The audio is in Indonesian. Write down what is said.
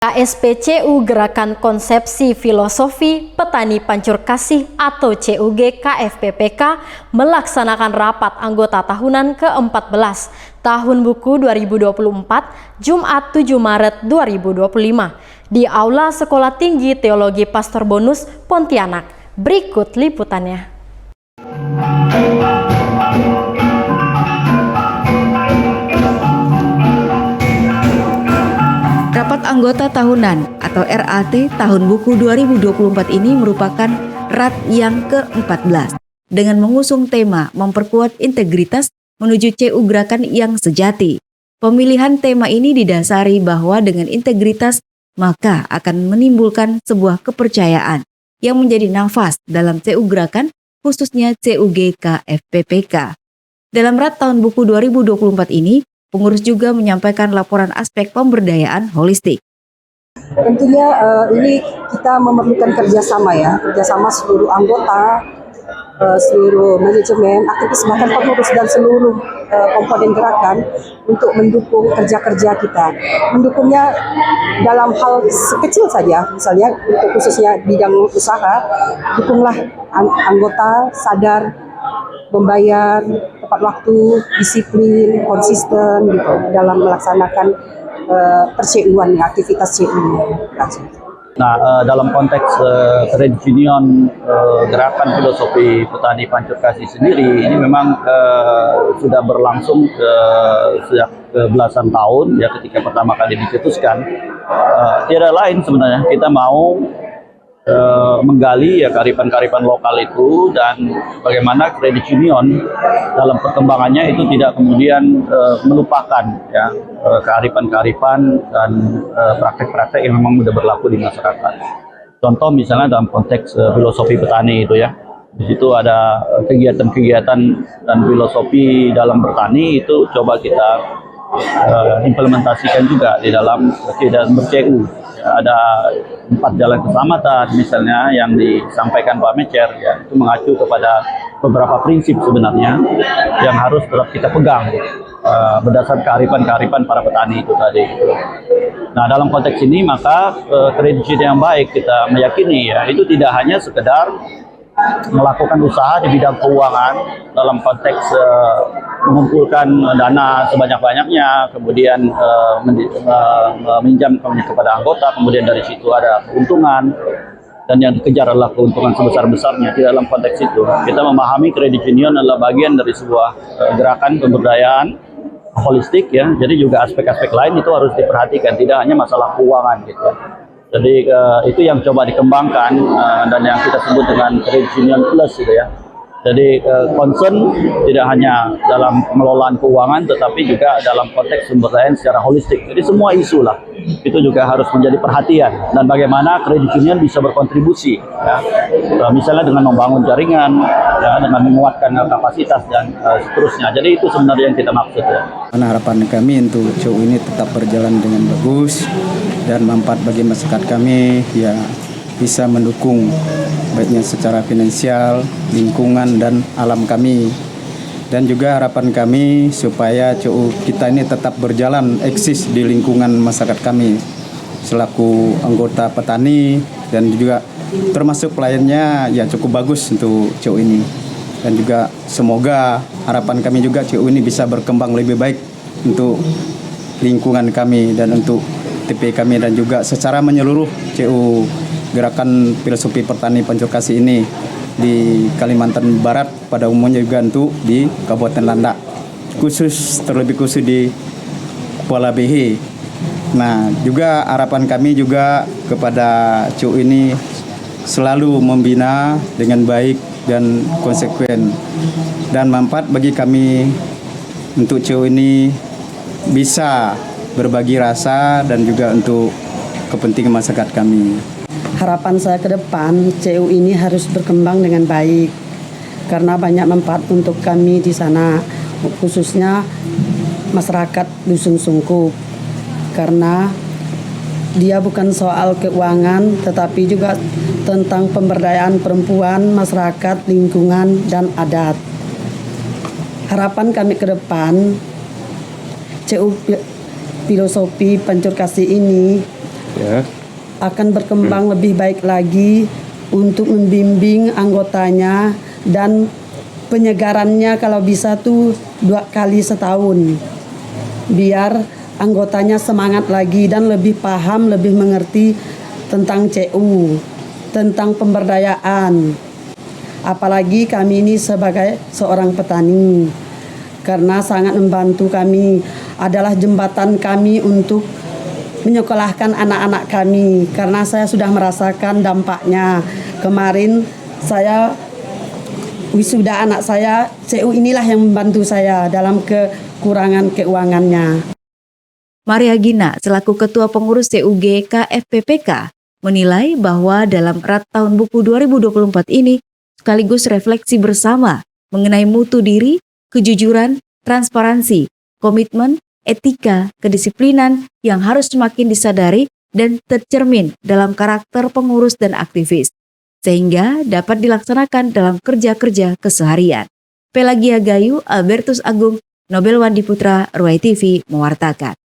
KSPCU Gerakan Konsepsi Filosofi Petani Pancur Kasih atau CUG KFPPK melaksanakan rapat anggota tahunan ke-14 tahun buku 2024 Jumat 7 Maret 2025 di Aula Sekolah Tinggi Teologi Pastor Bonus Pontianak. Berikut liputannya. Rapat anggota tahunan atau RAT tahun buku 2024 ini merupakan RAT yang ke-14 dengan mengusung tema memperkuat integritas menuju CU Gerakan yang sejati. Pemilihan tema ini didasari bahwa dengan integritas maka akan menimbulkan sebuah kepercayaan yang menjadi nafas dalam CU Gerakan, khususnya CUG KFPPK. Dalam RAT tahun buku 2024 ini, pengurus juga menyampaikan laporan aspek pemberdayaan holistik. Tentunya ini kita memerlukan kerjasama seluruh anggota, seluruh manajemen, aktivis bahkan pengurus dan seluruh komponen gerakan untuk mendukung kerja-kerja kita. Mendukungnya dalam hal sekecil saja, misalnya untuk khususnya bidang usaha, dukunglah anggota sadar membayar tepat waktu, disiplin, konsisten gitu dalam melaksanakan per-CU-an, aktivitas CU. Nah, dalam konteks Credit Union Gerakan Filosofi Petani Pancur Kasih sendiri, ini memang sudah berlangsung sejak belasan tahun ya ketika pertama kali dicetuskan. Tiada lain sebenarnya, kita mau menggali ya kearifan-kearifan lokal itu dan bagaimana Credit Union dalam perkembangannya itu tidak kemudian melupakan ya kearifan-kearifan dan praktek-praktek yang memang sudah berlaku di masyarakat. Contoh misalnya dalam konteks filosofi petani itu ya, di situ ada kegiatan-kegiatan dan filosofi dalam bertani itu coba kita implementasikan juga di dalam kegiatan ber-CU. Ada 4 jalan keselamatan misalnya yang disampaikan Pak Mecer ya, itu mengacu kepada beberapa prinsip sebenarnya yang harus tetap kita pegang berdasarkan kearifan-kearifan para petani itu tadi. Nah, dalam konteks ini maka kredit yang baik kita meyakini ya itu tidak hanya sekedar melakukan usaha di bidang keuangan dalam konteks mengumpulkan dana sebanyak-banyaknya, kemudian meminjam kepada anggota, kemudian dari situ ada keuntungan, dan yang dikejar adalah keuntungan sebesar-besarnya. Di dalam konteks itu, kita memahami Credit Union adalah bagian dari sebuah gerakan pemberdayaan holistik ya, jadi juga aspek-aspek lain itu harus diperhatikan, tidak hanya masalah keuangan gitu. Jadi itu yang coba dikembangkan dan yang kita sebut dengan Credit Union Plus gitu ya. Jadi concern tidak hanya dalam pengelolaan keuangan tetapi juga dalam konteks sumber daya secara holistik. Jadi semua isu lah itu juga harus menjadi perhatian dan bagaimana Credit Union bisa berkontribusi ya. Misalnya dengan membangun jaringan ya, dengan menguatkan kapasitas dan seterusnya. Jadi itu sebenarnya yang kita maksud ya. Harapan kami untuk CU ini tetap berjalan dengan bagus dan manfaat bagi masyarakat kami ya bisa mendukung baiknya secara finansial, lingkungan dan alam kami. Dan juga harapan kami supaya CU kita ini tetap berjalan eksis di lingkungan masyarakat kami selaku anggota petani dan juga termasuk pelayannya ya cukup bagus untuk CU ini. Dan juga semoga harapan kami juga CU ini bisa berkembang lebih baik untuk lingkungan kami dan untuk TP kami dan juga secara menyeluruh CU Gerakan Filosofi Petani Pancur Kasih ini di Kalimantan Barat pada umumnya juga untuk di Kabupaten Landak, terlebih khusus di Kuala Behe. Nah, juga harapan kami juga kepada CU ini selalu membina dengan baik dan konsekuen dan manfaat bagi kami untuk CU ini bisa berbagi rasa dan juga untuk kepentingan masyarakat kami. Harapan saya ke depan, CU ini harus berkembang dengan baik karena banyak manfaat untuk kami di sana, khususnya masyarakat Dusun Sungkup. Karena dia bukan soal keuangan, tetapi juga tentang pemberdayaan perempuan, masyarakat, lingkungan, dan adat. Harapan kami ke depan, CU Filosofi Pancur Kasih ini Ya. akan berkembang lebih baik lagi untuk membimbing anggotanya dan penyegarannya kalau bisa tuh 2 kali setahun biar anggotanya semangat lagi dan lebih paham, lebih mengerti tentang CU, tentang pemberdayaan. Apalagi kami ini sebagai seorang petani, karena sangat membantu kami, adalah jembatan kami untuk menyekolahkan anak-anak kami, karena saya sudah merasakan dampaknya. Kemarin saya wisuda anak saya, CU inilah yang membantu saya dalam kekurangan keuangannya. Maria Gina selaku Ketua Pengurus CUG KFPPK menilai bahwa dalam Rat Tahun Buku 2024 ini sekaligus refleksi bersama mengenai mutu diri, kejujuran, transparansi, komitmen, etika, kedisiplinan yang harus semakin disadari dan tercermin dalam karakter pengurus dan aktivis, sehingga dapat dilaksanakan dalam kerja-kerja keseharian. Pelagia Gayu, Albertus Agung, Nobel Wandi Putra, Ruai TV mewartakan.